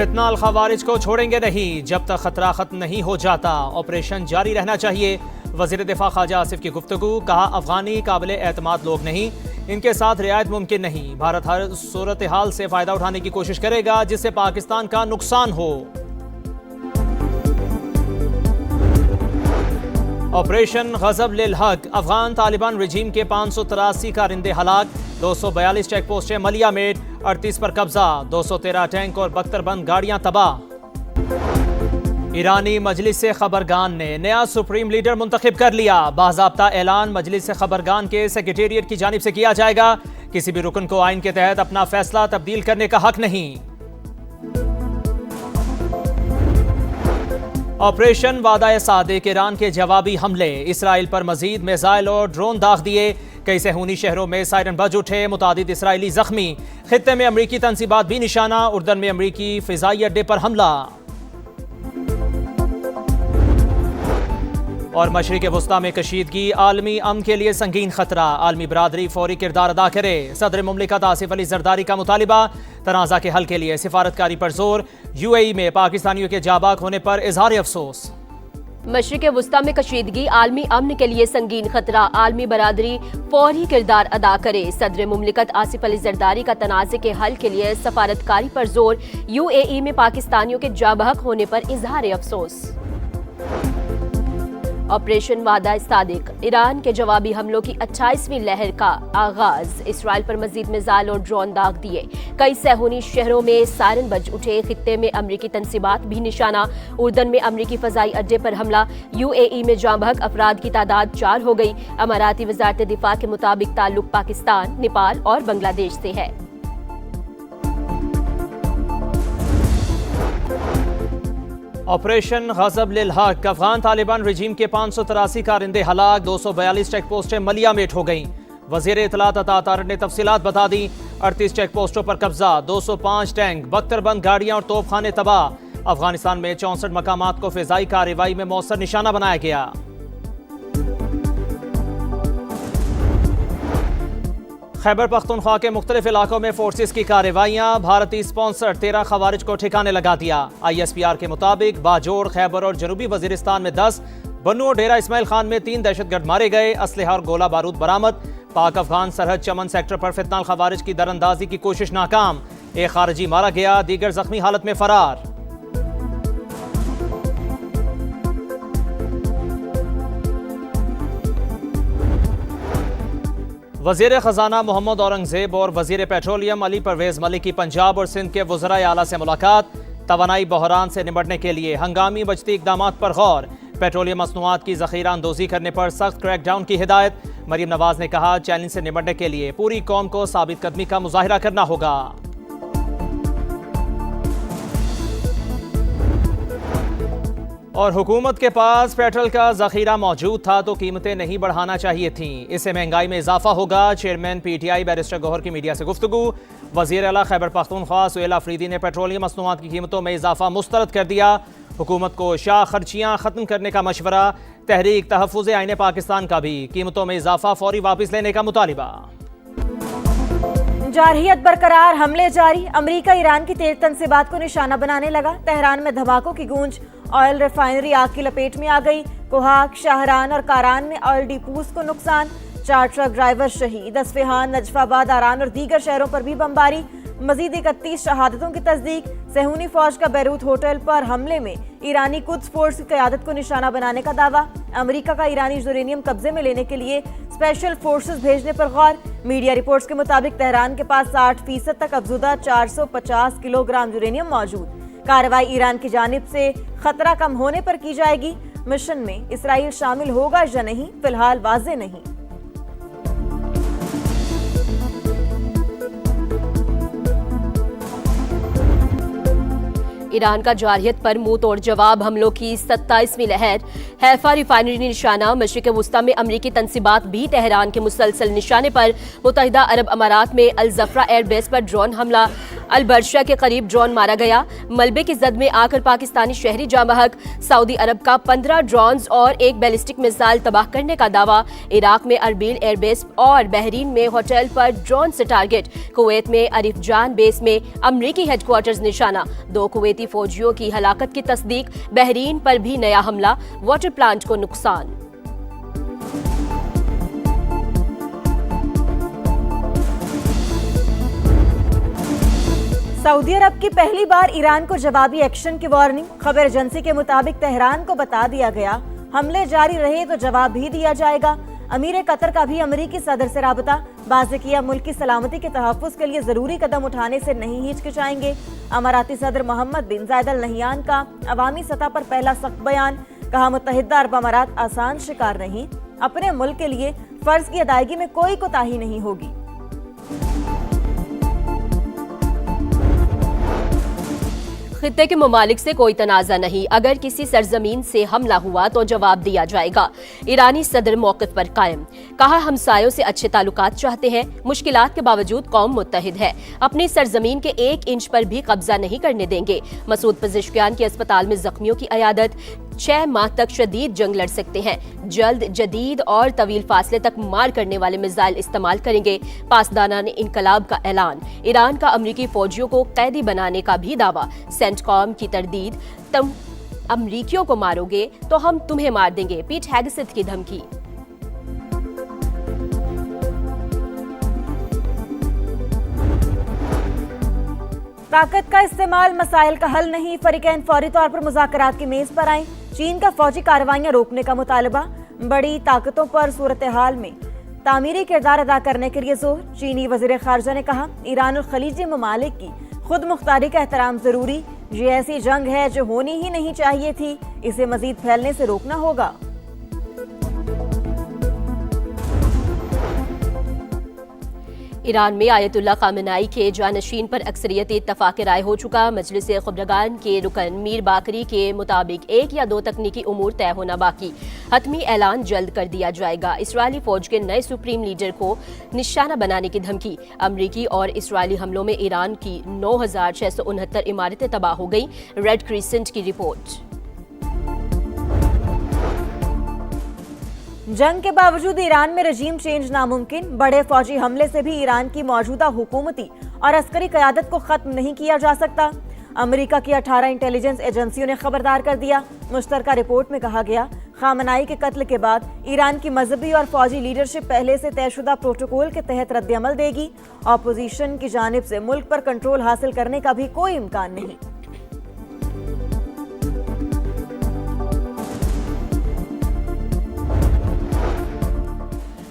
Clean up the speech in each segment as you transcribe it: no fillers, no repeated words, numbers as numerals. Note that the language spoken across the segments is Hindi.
फितना अल खवारिज को छोड़ेंगे नहीं जब तक खतरा खत्म नहीं हो जाता। ऑपरेशन जारी रहना चाहिए। वजीर दिफा ख्वाजा आसिफ की गुफ्तगू। कहा, अफगानी काबिल एतमाद लोग नहीं, इनके साथ रियायत मुमकिन नहीं। भारत हर सूरत हाल से फायदा उठाने की कोशिश करेगा जिससे पाकिस्तान का नुकसान हो। ऑपरेशन गजब लिल हक। अफगान तालिबान रजीम के 583 कारिंदे हलाक। 242 चेक पोस्टें मलिया में 38 पर कब्जा। 213 टैंक और बख्तरबंद गाड़ियां तबाह। ईरानी मजलिस से खबरगान ने नया सुप्रीम लीडर मुंतखब कर लिया। बाज़ाब्ता ऐलान मजलिस से खबरगान के सेक्रेटेरिएट की जानिब से किया जाएगा। किसी भी रुकन को आइन के तहत अपना फैसला तब्दील करने का हक नहीं। ऑपरेशन वादा सादिक। ईरान के जवाबी हमले। इसराइल पर मजीद मिसाइल और ड्रोन दाग दिए। कई सहूनी शहरों में सायरन बज उठे। मुतादिद इसराइली जख्मी। खित्ते में अमरीकी तंसीबात भी निशाना। उर्दन में अमरीकी फिजाई अड्डे पर हमला। और मशरिक़ वस्ता में कशीदगी आलमी अमन के लिए संगीन खतरा। आलमी बरादरी फौरी किरदार अदा करे। सदर मुमलिकत आसिफ अली जरदारी का मुतालिबा। तनाज़ा के हल के लिए सिफारतकारी पर जोर। UAE में पाकिस्तानियों के जाबाक होने पर इजहार अफसोस। मशरिक़ वस्ता में कशीदगी आलमी अमन के लिए संगीन खतरा। आलमी बरादरी फौरी किरदार अदा करे। सदर मुमलिकत आसिफ अली जरदारी का तनाज़े के हल के लिए सफारतकारी पर जोर। UAE में पाकिस्तानियों के जाबहक होने पर इजहार अफसोस। ऑपरेशन वादा सादिक। ईरान के जवाबी हमलों की 28वीं लहर का आगाज। इसराइल पर मजीद मिसाइल और ड्रोन दाग दिए। कई सहूनी शहरों में सायरन बज उठे। खित्ते में अमरीकी तंसीबात भी निशाना। उर्दन में अमरीकी फजाई अड्डे पर हमला। UAE में जांबहक अफराद की तादाद 4 हो गई। अमाराती वजारत दिफा के मुताबिक ताल्लुक पाकिस्तान, नेपाल और बांग्लादेश से है। ऑपरेशन गजब लिल हक। अफगान तालिबान रजीम के 583 कारिंदे हलाक। 242 चेक पोस्टें मलिया मेट हो गईं। वजीर इत्तलात अता तारर ने तफसीलात बता दी। 38 चेक पोस्टों पर कब्जा। 205 टैंक, बख्तरबंद गाड़ियां और तोपखाने तबाह। अफगानिस्तान में 64 मकामात को फिजाई कार्रवाई में मौसर निशाना बनाया गया। खैबर पख्तूनख्वा के मुख्तलिफ इलाकों में फोर्सेस की कार्रवाइयां। भारतीय स्पॉन्सर 13 खवारिज को ठिकाने लगा दिया। ISPR के मुताबिक बाजोड़, खैबर और जनूबी वजीरिस्तान में 10, बन्नू और डेरा इस्माइल खान में 3 दहशतगर्द मारे गए। असलहा और गोला बारूद बरामद। पाक अफगान सरहद चमन सेक्टर पर फितना खवारिज की दरअंदाजी की कोशिश नाकाम। एक खारजी मारा गया, दीगर जख्मी हालत में फरार। वजीर खजाना मोहम्मद औरंगजेब और वजीर पेट्रोलियम अली परवेज मलिक की पंजाब और सिंध के वज़राए आला से मुलाकात। तवानाई बहरान से निपटने के लिए हंगामी बचती इकदामात पर गौर। पेट्रोलियम मसनूआत की ज़ख़ीरा अंदोज़ी करने पर सख्त क्रैकडाउन की हिदायत। मरीम नवाज ने कहा, चैलेंज से निपटने के लिए पूरी कौम को साबित कदमी का मुजाहिरा करना होगा। और हुकूमत के पास पेट्रोल का ज़ख़ीरा मौजूद था तो कीमतें नहीं बढ़ाना चाहिए थीं। इससे महंगाई में इजाफा होगा। चेयरमैन PTI बैरिस्टर गौहर की मीडिया से गुफ्तगू। वज़ीर आला खैबर पख्तूनख्वा सुहेल अफरीदी ने पेट्रोलियम मसनूआत की कीमतों में इजाफा मुस्तरद कर दिया। हुकूमत को शाह खर्चियाँ ख़त्म करने का मशवरा। तहरीक तहफ़्फ़ुज़ आईन पाकिस्तान का भी कीमतों में इजाफा फौरी वापस लेने का मुतालिबा। जारहियत बरकरार, हमले जारी। अमरीका ईरान की तेल तंसीबात को निशाना बनाने लगा। तेहरान में धमाकों की गूंज। ऑयल रिफाइनरी आग की लपेट में आ गई। कोहाक, शाहरान और कारान में ऑयल डिपोज को नुकसान। 4 ट्रक ड्राइवर शहीद। अस्फहान, नजफाबाद, आरान और दीगर शहरों पर भी बमबारी। मजीद 31 शहादतों की तस्दीक। सहूनी फौज का बैरूत होटल पर हमले में ईरानी कुद्स फोर्स की क़यादत को निशाना बनाने का दावा। अमेरिका का ईरानी यूरेनियम कब्जे में लेने के लिए स्पेशल फोर्सेस भेजने पर गौर। मीडिया रिपोर्ट्स के मुताबिक तेहरान के पास 60% तक अफजुदा 450 किलोग्राम यूरेनियम मौजूद। कार्रवाई ईरान की जानिब से खतरा कम होने पर की जाएगी। मिशन में इसराइल शामिल होगा या नहीं, फिलहाल वाज़ेह नहीं। ईरान का जारहियत पर मुंह तोड़ जवाब हमलों की 27वीं लहर। हैफा रिफाइनरी निशाना। मशरिक़ वस्ता में अमरीकी तंसीबात भी तेहरान के मुसलसल निशाने पर। मुत्तहिदा अरब अमारात में अल जफरा एयरबेस पर ड्रोन हमला। अलबर्शा के करीब ड्रोन मारा गया। मलबे की जद में आकर पाकिस्तानी शहरी जाँ बहक। सऊदी अरब का 15 ड्रोन्स और एक बैलिस्टिक मिसाइल तबाह करने का दावा। इराक में अरबील एयरबेस और बहरीन में होटल पर ड्रोन से टारगेट। कुवैत में अरिफ जान बेस में अमरीकी हेडक्वार्टर्स निशाना। 2 कुवैती फौजियों की हलाकत की तस्दीक। बहरीन पर भी नया हमला, वाटर प्लांट को नुकसान। सऊदी अरब की पहली बार ईरान को जवाबी एक्शन की वार्निंग। खबर एजेंसी के मुताबिक तेहरान को बता दिया गया, हमले जारी रहे तो जवाब भी दिया जाएगा। अमीर कतर का भी अमरीकी सदर से राबता। बाज़िकिया मुल्क की सलामती के तहफ़्फ़ुज़ के लिए ज़रूरी कदम उठाने से नहीं हिचकिचाएंगे। अमाराती सदर मोहम्मद बिन जायद अल नहियान का अवामी सतह पर पहला सख्त बयान। कहा, मुत्तहिदा अरब अमारात आसान शिकार नहीं, अपने मुल्क के लिए फ़र्ज की अदायगी में कोई कोताही नहीं होगी। खित्ते के ममालिक से कोई तनाज़ा नहीं, अगर किसी सरजमीन से हमला हुआ तो जवाब दिया जाएगा। ईरानी सदर मौक़िफ़ पर कायम। कहा, हमसायों से अच्छे ताल्लुकात चाहते हैं, मुश्किलात के बावजूद कौम मुत्तहिद है, अपनी सरजमीन के 1 इंच पर भी कब्जा नहीं करने देंगे। मसूद पज़िश्कियान के अस्पताल में जख्मियों की अयादत। 6 माह तक शदीद जंग लड़ सकते हैं, जल्द जदीद और तवील फासले तक मार करने वाले मिसाइल इस्तेमाल करेंगे। पासदाना ने इनकलाब का ऐलान। ईरान का अमरीकी फौजियों को कैदी बनाने का भी दावा। सेंटकॉम की तरदीद, तुम अमरीकियों को मारोगे तो हम तुम्हें मार देंगे, पीट हेगसेथ की धमकी। ताकत का इस्तेमाल मसाइल का हल नहीं, फरीकैन फौरी तौर पर मुज़ाकरात की मेज पर आए। चीन का फौजी कार्रवाइयां रोकने का मुतालबा। बड़ी ताकतों पर सूरत हाल में तामीरी किरदार अदा करने के लिए जोर। चीनी वज़ीर ख़ारजा ने कहा, ईरान और खलीजी ममालिक की खुद मुख्तारी का एहतराम जरूरी। ये ऐसी जंग है जो होनी ही नहीं चाहिए थी, इसे मजीद फैलने से रोकना होगा। ईरान में आयतुल्ला खामेनेई के जानशीन पर अक्सरियती इत्तफाक राय हो चुका। मजलिस ख़ुबरगान के रुकन मीर बाकरी के मुताबिक 1 या 2 तकनीकी उमूर तय होना बाकी। हतमी ऐलान जल्द कर दिया जाएगा। इसराइली फौज के नए सुप्रीम लीडर को निशाना बनाने की धमकी। अमरीकी और इसराइली हमलों में ईरान की 9,669 इमारतें तबाह हो गई। रेड क्रिसेंट की रिपोर्ट। जंग के बावजूद ईरान में रजीम चेंज नामुमकिन। बड़े फौजी हमले से भी ईरान की मौजूदा हुकूमती और अस्करी क़यादत को खत्म नहीं किया जा सकता। अमेरिका की 18 इंटेलिजेंस एजेंसियों ने खबरदार कर दिया। मुश्तरका रिपोर्ट में कहा गया, खामेनेई के कत्ल के बाद ईरान की मजहबी और फौजी लीडरशिप पहले से तयशुदा प्रोटोकॉल के तहत रद्द-ए-अमल देगी। अपोजिशन की जानिब से मुल्क पर कंट्रोल हासिल करने का भी कोई इम्कान नहीं।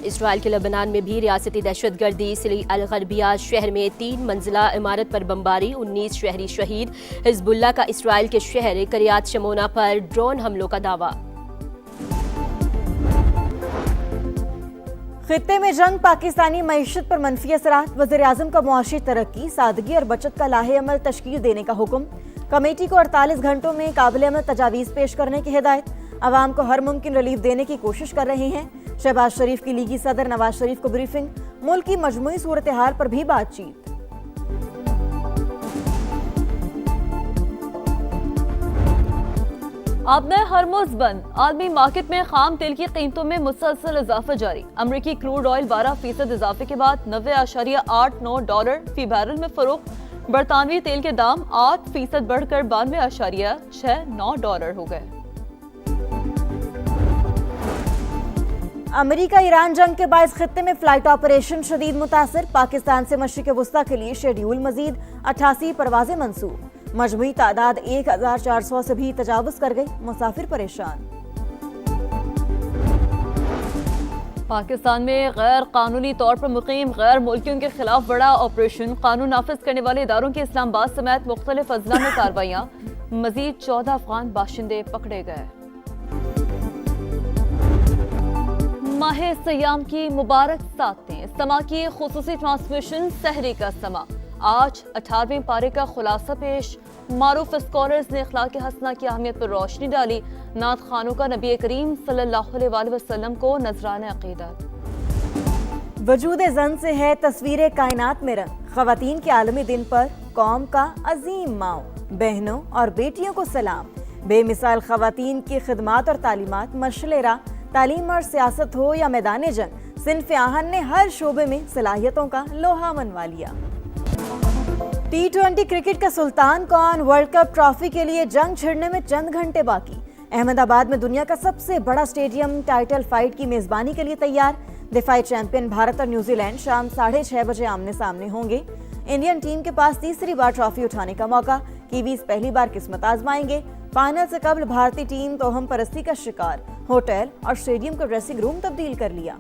इसराइल के लबनान में भी रियासती दहशतगर्दी। सिली अल गरबिया शहर में 3 मंजिला इमारत पर बमबारी, 19 शहरी शहीद। हिजबुल्लाह का इसराइल के शहर करियात शमोना पर ड्रोन हमलों का दावा। खित्ते में जंग, पाकिस्तानी मईशत पर मनफी असरात। वज़ीर-ए-आज़म का मुआशी तरक्की, सादगी और बचत का लाहे-अमल तश्कील देने का हुक्म। कमेटी को 48 घंटों में काबिल-अमल तजावीज़ पेश करने की हिदायत। अवाम को हर मुमकिन रिलीफ देने की कोशिश कर रहे हैं। शहबाज शरीफ की लीगी सदर नवाज शरीफ को ब्रीफिंग। मुल्क की मजमूई सूरत हाल पर भी बातचीत। अब में हरमुज़ बंद। आलमी मार्केट में खाम तेल की कीमतों में मुसलसल इजाफा जारी। अमरीकी क्रूड ऑयल 12% इजाफे के बाद $90.89 फी बैरल में फरोख्त। बरतानवी तेल के दाम 8% बढ़कर $92.69 हो गए। अमेरिका ईरान जंग के बायस खित्ते में फ्लाइट ऑपरेशन शदीद मुतासर। पाकिस्तान से मशरिक़ वुस्ता के लिए शेड्यूल मजीद 88 परवाजें मंसूब। मजमूई तादाद 1400 से भी तजावुज़ कर गई। मुसाफिर परेशान। पाकिस्तान में गैर कानूनी तौर पर मुकीम गैर मुल्कियों के खिलाफ बड़ा ऑपरेशन। कानून नाफिज करने वाले इदारों की इस्लामाबाद समेत मुख्तलिफ अजला में कार्रवाइयाँ। मजीद 14 अफगान बाशिंदे पकड़े गए। माह सयाम की मुबारक सातें। समा की खुसूसी ट्रांसमिशन सहरी का समा। आज 18वें पारे का खुलासा पेश। मारूफ स्कॉलर्स ने अखलाक हसना की अहमियत पर रोशनी डाली। नात खानों का नबी करीम सल्लल्लाहु अलैहि वसल्लम को नजरान अकीदत। वजूद जन से है तस्वीर कायनात में रंग। ख़वातीन के आलमी दिन पर कौम का अजीम माओ, बहनों और बेटियों को सलाम। बेमिसाल खवातीन की खिदमात और तालीमात, मशलेरा, तालीम और सियासत हो या मैदान जंग, सिन्फ आहन ने हर शोबे में सलाहियतों का लोहा मनवा लिया। T20 क्रिकेट का सुल्तान कौन? वर्ल्ड कप ट्रॉफी के लिए जंग छिड़ने में चंद घंटे बाकी। अहमदाबाद में दुनिया का सबसे बड़ा स्टेडियम टाइटल फाइट की मेजबानी के लिए तैयार। दिफाई चैंपियन भारत और न्यूजीलैंड शाम 6:30 बजे आमने सामने होंगे। इंडियन टीम के पास तीसरी बार ट्रॉफी उठाने का मौका, कीवीज पहली बार किस्मत आजमाएंगे। फाइनल से कबल भारतीय टीम तोहम परस्ती का शिकार, होटल और स्टेडियम को ड्रेसिंग रूम तब्दील कर लिया।